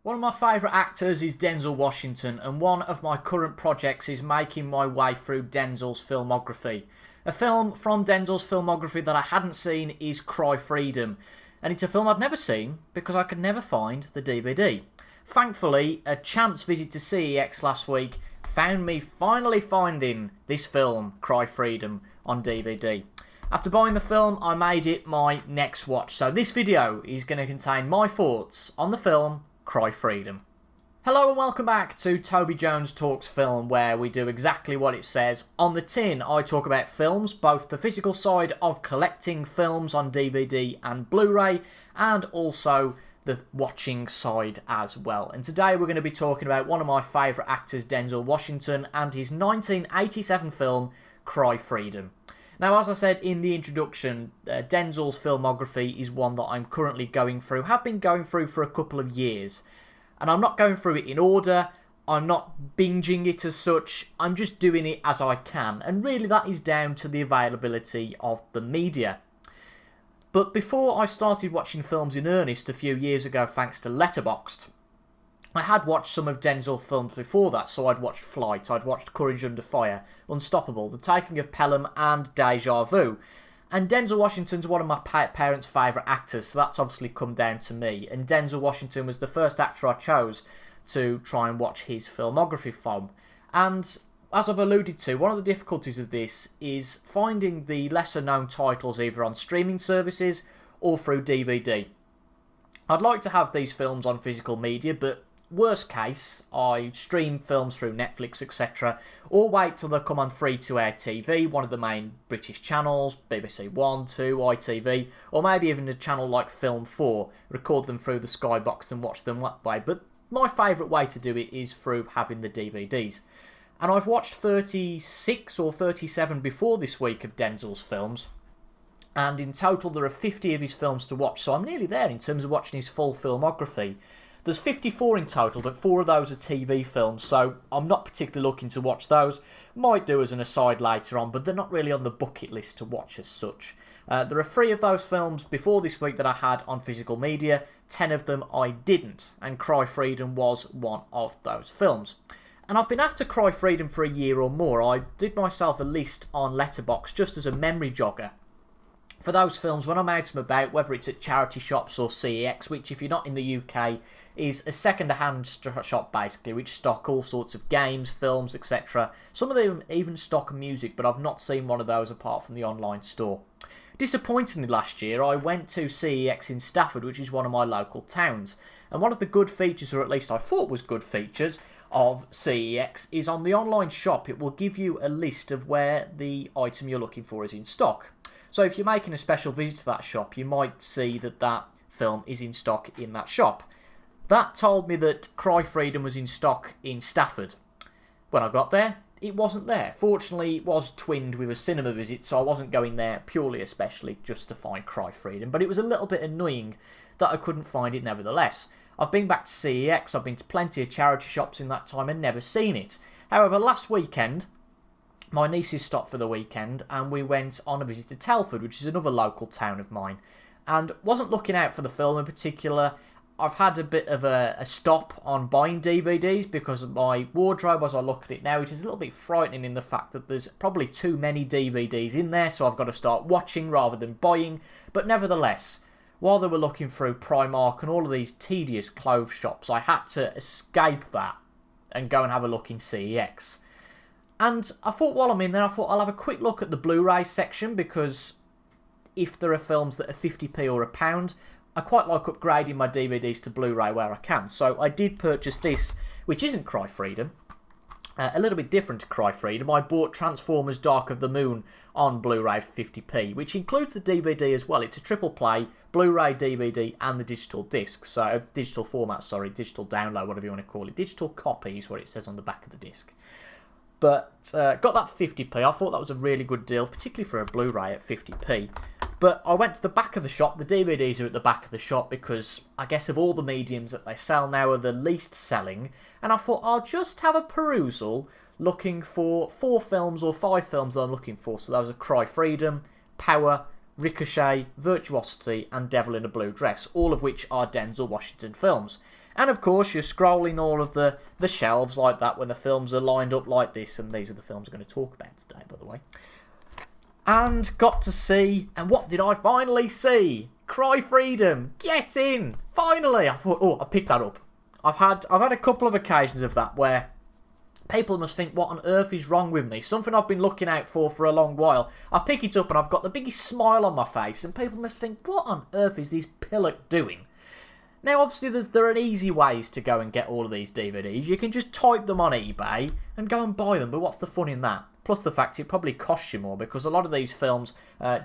One of my favourite actors is Denzel Washington, and one of my current projects is making my way through Denzel's filmography. A film from Denzel's filmography that I hadn't seen is Cry Freedom, and it's a film I'd never seen because I could never find the DVD. Thankfully, a chance visit to CEX last week found me finally finding this film, Cry Freedom, on DVD. After buying the film, I made it my next watch, so this video is going to contain my thoughts on the film Cry Freedom. Hello and welcome back to Toby Jones Talks Film, where we do exactly what it says on the tin. I talk about films, both the physical side of collecting films on DVD and Blu-ray, and also the watching side as well. And today we're going to be talking about one of my favourite actors, Denzel Washington, and his 1987 film, Cry Freedom. Now, as I said in the introduction, Denzel's filmography is one that I'm currently going through, have been going through for a couple of years. And I'm not going through it in order, I'm not binging it as such, I'm just doing it as I can. And really that is down to the availability of the media. But before I started watching films in earnest a few years ago thanks to Letterboxd, I had watched some of Denzel's films before that, so I'd watched Flight, I'd watched Courage Under Fire, Unstoppable, The Taking of Pelham and Deja Vu. And Denzel Washington's one of my parents' favourite actors, so that's obviously come down to me. And Denzel Washington was the first actor I chose to try and watch his filmography from. And as I've alluded to, one of the difficulties of this is finding the lesser known titles either on streaming services or through DVD. I'd like to have these films on physical media, but worst case, I stream films through Netflix, etc., or wait till they come on free-to-air TV, one of the main British channels, BBC One, 2, ITV, or maybe even a channel like Film 4, record them through the Skybox and watch them that way. But my favourite way to do it is through having the DVDs. And I've watched 36 or 37 before this week of Denzel's films, and in total there are 50 of his films to watch, so I'm nearly there in terms of watching his full filmography. There's 54 in total, but 4 of those are TV films, so I'm not particularly looking to watch those. Might do as an aside later on, but they're not really on the bucket list to watch as such. There are 3 of those films before this week that I had on physical media, 10 of them I didn't, and Cry Freedom was one of those films. And I've been after Cry Freedom for a year or more. I did myself a list on Letterboxd just as a memory jogger for those films when I'm out and about, whether it's at charity shops or CEX, which if you're not in the UK is a second-hand shop basically, which stock all sorts of games, films, etc. Some of them even stock music, but I've not seen one of those apart from the online store. Disappointingly last year I went to CEX in Stafford, which is one of my local towns, and one of the good features, or at least I thought was good features, of CEX is on the online shop it will give you a list of where the item you're looking for is in stock. So if you're making a special visit to that shop, you might see that that film is in stock in that shop. That told me that Cry Freedom was in stock in Stafford. When I got there, it wasn't there. Fortunately, it was twinned with a cinema visit, so I wasn't going there purely especially just to find Cry Freedom, but it was a little bit annoying that I couldn't find it nevertheless. I've been back to CEX, I've been to plenty of charity shops in that time and never seen it. However, last weekend, my nieces stopped for the weekend and we went on a visit to Telford, which is another local town of mine, and wasn't looking out for the film in particular. I've had a bit of a stop on buying DVDs because of my wardrobe as I look at it now. It is a little bit frightening in the fact that there's probably too many DVDs in there, so I've got to start watching rather than buying. But nevertheless, while they were looking through Primark and all of these tedious clothes shops, I had to escape that and go and have a look in CEX. And I thought while I'm in there, I'll have a quick look at the Blu-ray section, because if there are films that are 50p or £1, I quite like upgrading my DVDs to Blu-ray where I can. So I did purchase this, which isn't Cry Freedom. A little bit different to Cry Freedom. I bought Transformers Dark of the Moon on Blu-ray for 50p, which includes the DVD as well. It's a triple play, Blu-ray, DVD and the digital disc. So, digital format, sorry, digital download, whatever you want to call it. Digital copy is what it says on the back of the disc. But got that 50p. I thought that was a really good deal, particularly for a Blu-ray at 50p. But I went to the back of the shop. The DVDs are at the back of the shop because I guess of all the mediums that they sell now are the least selling. And I thought I'll just have a perusal looking for 4 films or 5 films that I'm looking for. So those are Cry Freedom, Power, Ricochet, Virtuosity and Devil in a Blue Dress, all of which are Denzel Washington films. And of course, you're scrolling all of the shelves like that when the films are lined up like this, and these are the films I'm going to talk about today, by the way. And got to see, and what did I finally see? Cry Freedom, get in! Finally! I thought, oh, I picked that up. I've had a couple of occasions of that where people must think, what on earth is wrong with me? Something I've been looking out for a long while. I pick it up and I've got the biggest smile on my face, and people must think, what on earth is this pillock doing? Now, obviously, there are easy ways to go and get all of these DVDs. You can just type them on eBay and go and buy them, but what's the fun in that? Plus the fact it probably costs you more, because a lot of these films,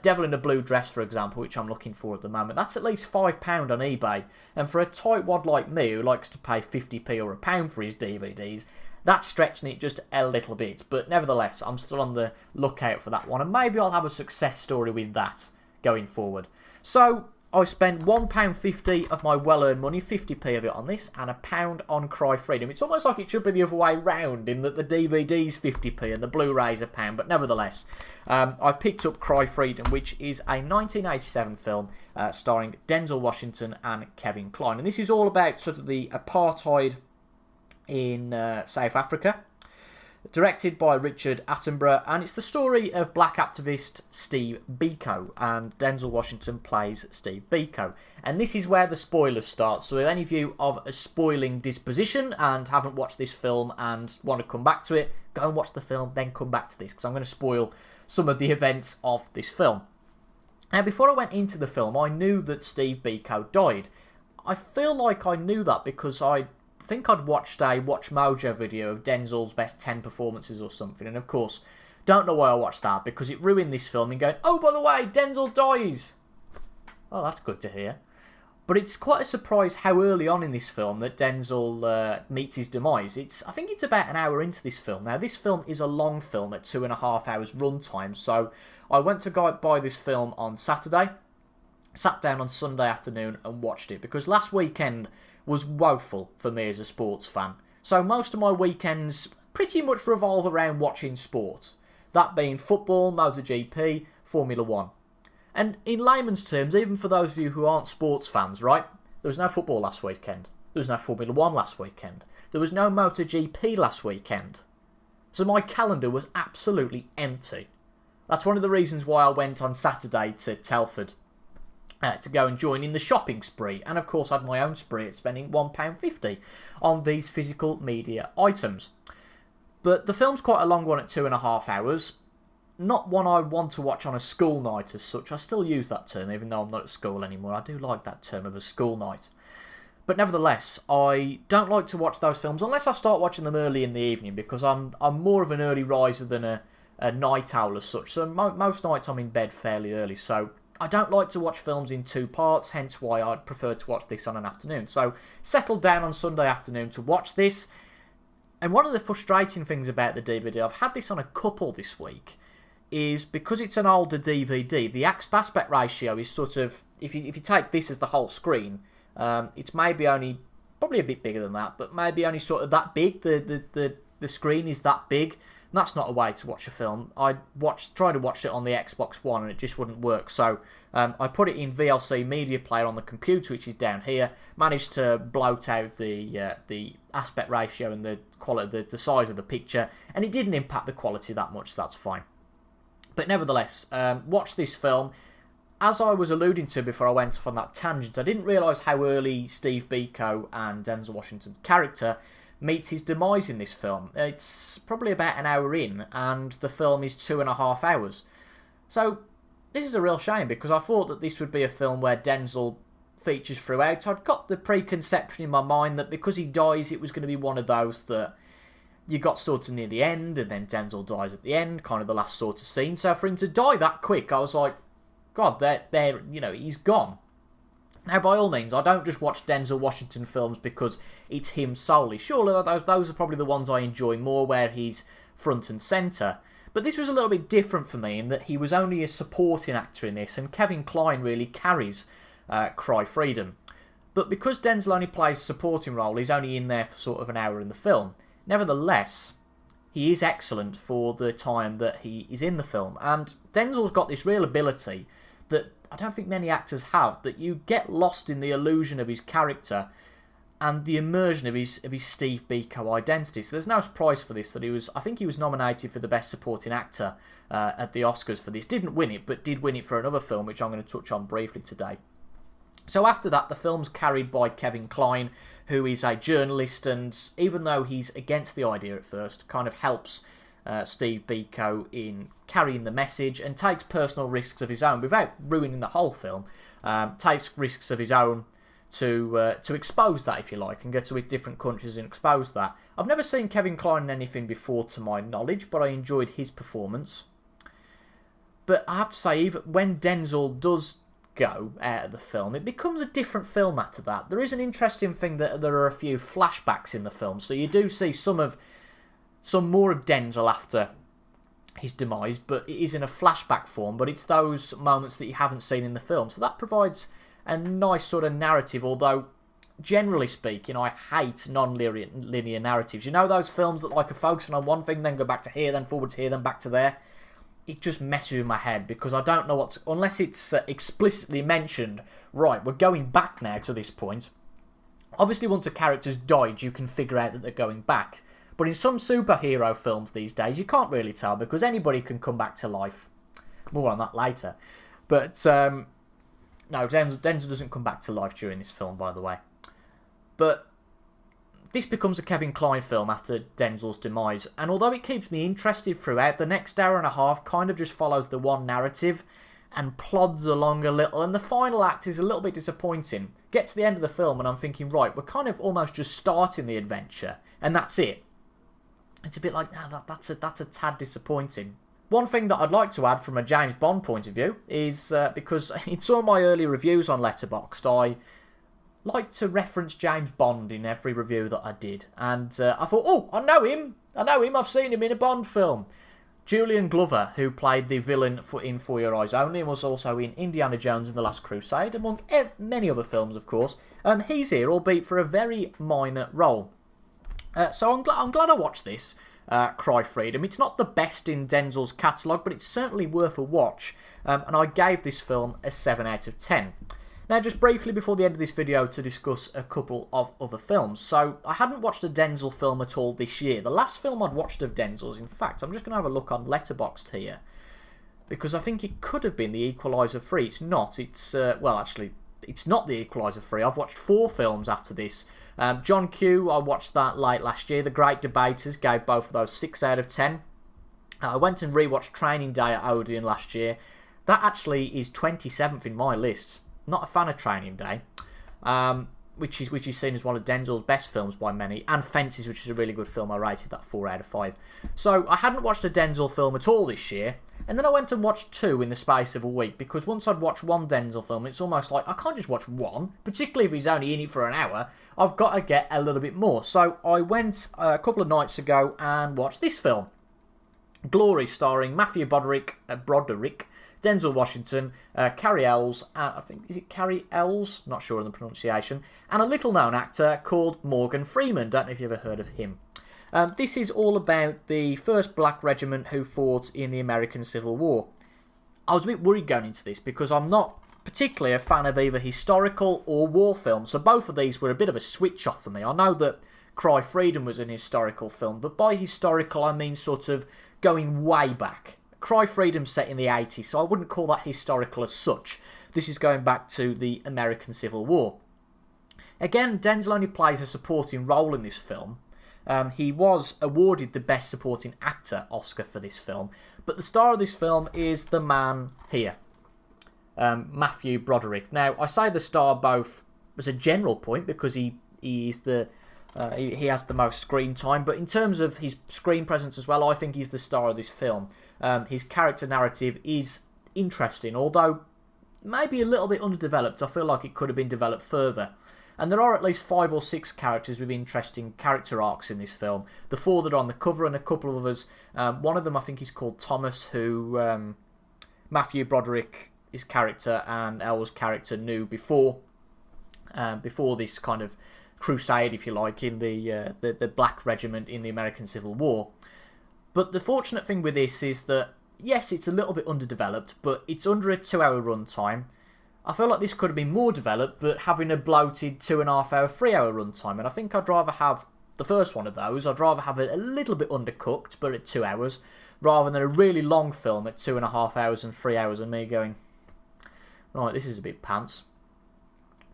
Devil in a Blue Dress, for example, which I'm looking for at the moment, that's at least £5 on eBay. And for a tightwad like me, who likes to pay 50p or £1 for his DVDs, that's stretching it just a little bit. But nevertheless, I'm still on the lookout for that one, and maybe I'll have a success story with that going forward. So I spent £1.50 of my well-earned money, 50p of it on this, and £1 on Cry Freedom. It's almost like it should be the other way round, in that the DVD's 50p and the Blu-ray's £1, but nevertheless, I picked up Cry Freedom, which is a 1987 film starring Denzel Washington and Kevin Kline. And this is all about sort of the apartheid in South Africa. Directed by Richard Attenborough, and it's the story of black activist Steve Biko, and Denzel Washington plays Steve Biko. And this is where the spoilers start, so if any of you of a spoiling disposition and haven't watched this film and want to come back to it, go and watch the film, then come back to this, because I'm going to spoil some of the events of this film. Now, before I went into the film, I knew that Steve Biko died. I feel like I knew that because I think I'd watched a Watch Mojo video of Denzel's best 10 performances or something, and of course, don't know why I watched that, because it ruined this film in going, oh, by the way, Denzel dies! Oh, that's good to hear. But it's quite a surprise how early on in this film that Denzel meets his demise. I think it's about an hour into this film. Now, this film is a long film at 2.5 hours runtime, so I went to go buy this film on Saturday, sat down on Sunday afternoon and watched it, because last weekend was woeful for me as a sports fan. So most of my weekends pretty much revolve around watching sport. That being football, MotoGP, Formula 1. And in layman's terms, even for those of you who aren't sports fans, right? There was no football last weekend. There was no Formula 1 last weekend. There was no MotoGP last weekend. So my calendar was absolutely empty. That's one of the reasons why I went on Saturday to Telford to go and join in the shopping spree, and of course I had my own spree at spending £1.50 on these physical media items. But the film's quite a long one at 2.5 hours, not one I want to watch on a school night as such. I still use that term even though I'm not at school anymore. I do like that term of a school night. But nevertheless, I don't like to watch those films unless I start watching them early in the evening, because I'm more of an early riser than a night owl as such. So most nights I'm in bed fairly early, so I don't like to watch films in two parts, hence why I'd prefer to watch this on an afternoon. So, settled down on Sunday afternoon to watch this. And one of the frustrating things about the DVD, I've had this on a couple this week, is because it's an older DVD, the aspect ratio is sort of, if you take this as the whole screen, it's maybe only, probably a bit bigger than that, but maybe only sort of that big, the screen is that big. And that's not a way to watch a film. I tried to watch it on the Xbox One and it just wouldn't work. So I put it in VLC Media Player on the computer, which is down here. Managed to bloat out the aspect ratio and the quality, the size of the picture, and it didn't impact the quality that much. So that's fine. But nevertheless, watch this film. As I was alluding to before I went off on that tangent, I didn't realise how early Steve Biko and Denzel Washington's character meets his demise in this film. It's probably about an hour in, and the film is 2.5 hours. So, this is a real shame, because I thought that this would be a film where Denzel features throughout. I'd got the preconception in my mind that because he dies, it was going to be one of those that you got sort of near the end, and then Denzel dies at the end, kind of the last sort of scene. So for him to die that quick, I was like, God, he's gone. Now, by all means, I don't just watch Denzel Washington films because it's him solely. Surely those are probably the ones I enjoy more, where he's front and centre. But this was a little bit different for me in that he was only a supporting actor in this, and Kevin Kline really carries Cry Freedom. But because Denzel only plays a supporting role, he's only in there for sort of an hour in the film. Nevertheless, he is excellent for the time that he is in the film. And Denzel's got this real ability that I don't think many actors have, that you get lost in the illusion of his character, and the immersion of his Steve Biko identity. So there's no surprise for this that I think he was nominated for the Best Supporting Actor at the Oscars for this. Didn't win it, but did win it for another film, which I'm going to touch on briefly today. So after that, the film's carried by Kevin Kline, who is a journalist, and even though he's against the idea at first, kind of helps Steve Biko in carrying the message and takes personal risks of his own without ruining the whole film. Takes risks of his own to expose that, if you like, and go to different countries and expose that. I've never seen Kevin Kline in anything before, to my knowledge, but I enjoyed his performance. But I have to say, even when Denzel does go out of the film, it becomes a different film after that. There is an interesting thing that there are a few flashbacks in the film, so you do see some more of Denzel after his demise, but it is in a flashback form, but it's those moments that you haven't seen in the film, so that provides a nice sort of narrative, although generally speaking I hate non-linear narratives. You know those films that like are focusing on one thing, then go back to here, then forward to here, then back to there? It just messes with my head because I don't know unless it's explicitly mentioned, right, we're going back now to this point. Obviously once a character's died you can figure out that they're going back, but in some superhero films these days you can't really tell because anybody can come back to life. More on that later. But no, Denzel doesn't come back to life during this film, by the way. But this becomes a Kevin Kline film after Denzel's demise, and although it keeps me interested throughout, the next hour and a half kind of just follows the one narrative and plods along a little, and the final act is a little bit disappointing. Get to the end of the film and I'm thinking, right, we're kind of almost just starting the adventure, and that's it. It's a bit like, that's a tad disappointing. One thing that I'd like to add from a James Bond point of view is, because in some of my early reviews on Letterboxd, I like to reference James Bond in every review that I did. And I thought, oh, I know him, I've seen him in a Bond film. Julian Glover, who played the villain in For Your Eyes Only, and was also in Indiana Jones and the Last Crusade, among many other films, of course. He's here, albeit for a very minor role. So I'm glad I watched this. Cry Freedom. It's not the best in Denzel's catalogue, but it's certainly worth a watch, and I gave this film a 7 out of 10. Now, just briefly before the end of this video to discuss a couple of other films. So, I hadn't watched a Denzel film at all this year. The last film I'd watched of Denzel's, in fact, I'm just going to have a look on Letterboxd here, because I think it could have been The Equalizer 3. It's not. It's, well, actually, it's not The Equalizer 3. I've watched 4 films after this. John Q, I watched that late last year. The Great Debaters, gave both of those 6 out of 10. I went and rewatched Training Day at Odeon last year. That actually is 27th in my list. Not a fan of Training Day, which is seen as one of Denzel's best films by many, and Fences, which is a really good film. I rated that 4 out of 5. So I hadn't watched a Denzel film at all this year, and then I went and watched 2 in the space of a week, because once I'd watched one Denzel film, it's almost like I can't just watch one, particularly if he's only in it for an hour. I've got to get a little bit more. So I went a couple of nights ago and watched this film, Glory, starring Matthew Broderick, Denzel Washington, Carrie Ells, I think, is it Carrie Ells? Not sure on the pronunciation, and a little-known actor called Morgan Freeman. Don't know if you've ever heard of him. This is all about the 1st Black Regiment who fought in the American Civil War. I was a bit worried going into this because I'm not particularly a fan of either historical or war films, so both of these were a bit of a switch-off for me. I know that Cry Freedom was an historical film, but by historical I mean sort of going way back. Cry Freedom set in the 80s, so I wouldn't call that historical as such. This is going back to the American Civil War. Again, Denzel only plays a supporting role in this film. He was awarded the Best Supporting Actor Oscar for this film, but the star of this film is the man here, Matthew Broderick. Now, I say the star both as a general point because he has the most screen time, but in terms of his screen presence as well, I think he's the star of this film. His character narrative is interesting, although maybe a little bit underdeveloped. I feel like it could have been developed further. And there are at least 5 or 6 characters with interesting character arcs in this film. The 4 that are on the cover and a couple of others. One of them I think is called Thomas, who Matthew Broderick, his character, and Elle's character knew before this kind of crusade, if you like, in the Black Regiment in the American Civil War. But the fortunate thing with this is that, yes, it's a little bit underdeveloped, but it's under a 2-hour runtime. I feel like this could have been more developed, but having a bloated 2.5 hour, 3 hour runtime, and I think I'd rather have the first one of those. I'd rather have it a little bit undercooked, but at 2 hours, rather than a really long film at 2.5 hours and 3 hours, and me going, right, this is a bit pants.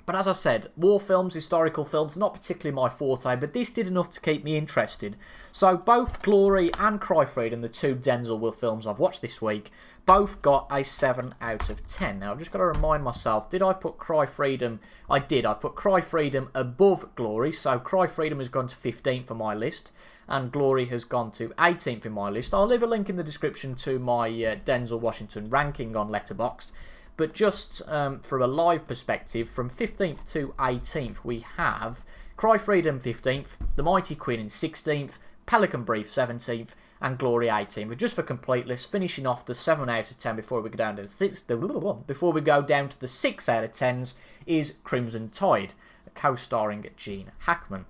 But as I said, war films, historical films, not particularly my forte, but this did enough to keep me interested. So both Glory and Cry Freedom, the two Denzel films I've watched this week, both got a 7 out of 10. Now, I've just got to remind myself, did I put Cry Freedom? I did. I put Cry Freedom above Glory, so Cry Freedom has gone to 15th on my list, and Glory has gone to 18th in my list. I'll leave a link in the description to my Denzel Washington ranking on Letterboxd. But just from a live perspective, from 15th to 18th, we have Cry Freedom 15th, The Mighty Queen in 16th, Pelican Brief 17th, and Glory 18th. But just for completeness, finishing off the 7 out of 10 before we go down to the 6 out of 10s is Crimson Tide, co-starring Gene Hackman.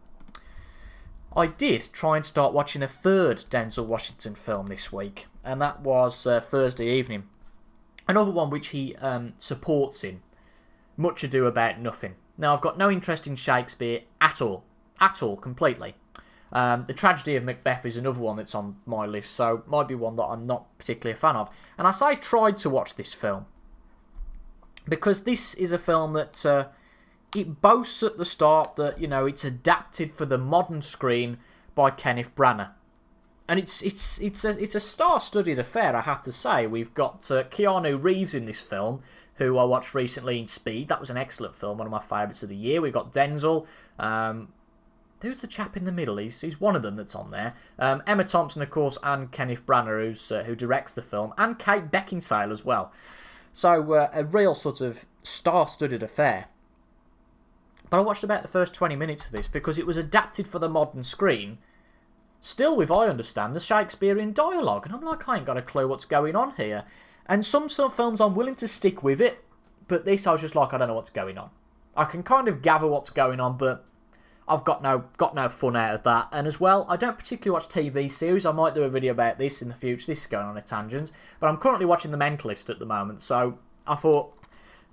I did try and start watching a third Denzel Washington film this week, and that was Thursday evening. Another one which he supports in, Much Ado About Nothing. Now, I've got no interest in Shakespeare at all, completely. The Tragedy of Macbeth is another one that's on my list, so might be one that I'm not particularly a fan of. And I say tried to watch this film, because this is a film that it boasts at the start that, you know, it's adapted for the modern screen by Kenneth Branagh. And it's a star-studded affair, I have to say. We've got Keanu Reeves in this film, who I watched recently in Speed. That was an excellent film, one of my favourites of the year. We've got Denzel. Who's the chap in the middle? He's one of them that's on there. Emma Thompson, of course, and Kenneth Branagh, who directs the film, and Kate Beckinsale as well. So a real sort of star-studded affair. But I watched about the first 20 minutes of this because it was adapted for the modern screen. Still with, I understand, the Shakespearean dialogue. And I'm like, I ain't got a clue what's going on here. And some sort of films I'm willing to stick with it. But this I was just like, I don't know what's going on. I can kind of gather what's going on, but I've got no fun out of that. And as well, I don't particularly watch TV series. I might do a video about this in the future. This is going on a tangent. But I'm currently watching The Mentalist at the moment. So I thought,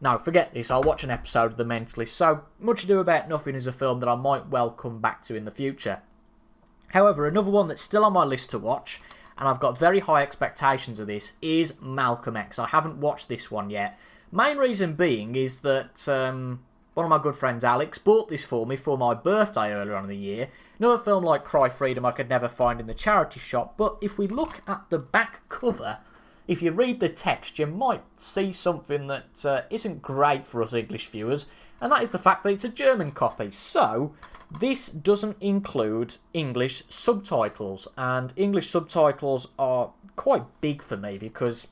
no, forget this. I'll watch an episode of The Mentalist. So Much Ado About Nothing is a film that I might well come back to in the future. However, another one that's still on my list to watch, and I've got very high expectations of this, is Malcolm X. I haven't watched this one yet. Main reason being is that one of my good friends, Alex, bought this for me for my birthday earlier on in the year. Another film like Cry Freedom I could never find in the charity shop, but if we look at the back cover, if you read the text, you might see something that isn't great for us English viewers, and that is the fact that it's a German copy. So this doesn't include English subtitles, and English subtitles are quite big for me because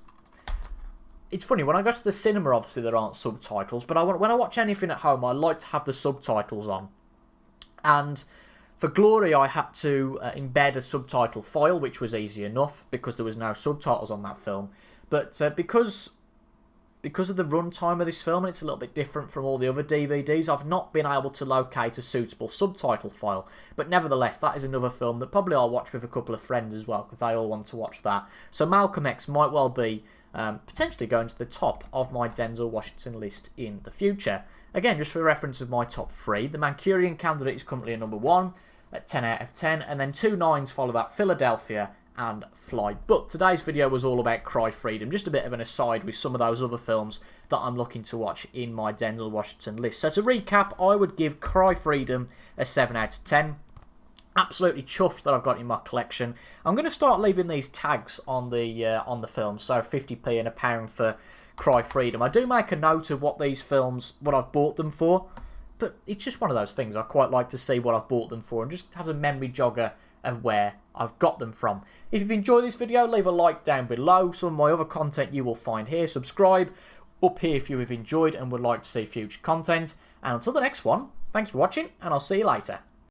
it's funny, when I go to the cinema, obviously there aren't subtitles, but when I watch anything at home, I like to have the subtitles on. And for Glory, I had to embed a subtitle file, which was easy enough because there was no subtitles on that film. But because of the runtime of this film, and it's a little bit different from all the other DVDs, I've not been able to locate a suitable subtitle file. But nevertheless, that is another film that probably I'll watch with a couple of friends as well, because they all want to watch that. So Malcolm X might well be potentially going to the top of my Denzel Washington list in the future. Again, just for reference of my top 3, The Manchurian Candidate is currently at number 1, at 10 out of 10, and then 2 9s follow that, Philadelphia and Fly. But today's video was all about Cry Freedom, just a bit of an aside with some of those other films that I'm looking to watch in my Denzel Washington list. So to recap, I would give Cry Freedom a 7 out of 10. Absolutely chuffed that I've got it in my collection. I'm going to start leaving these tags on the film, so 50p and £1 for Cry Freedom. I do make a note of what I've bought them for, but it's just one of those things. I quite like to see what I've bought them for and just have a memory jogger of where I've got them from. If you've enjoyed this video, leave a like down below. Some of my other content you will find here. Subscribe up here if you have enjoyed and would like to see future content. And until the next one, thank you for watching, and I'll see you later.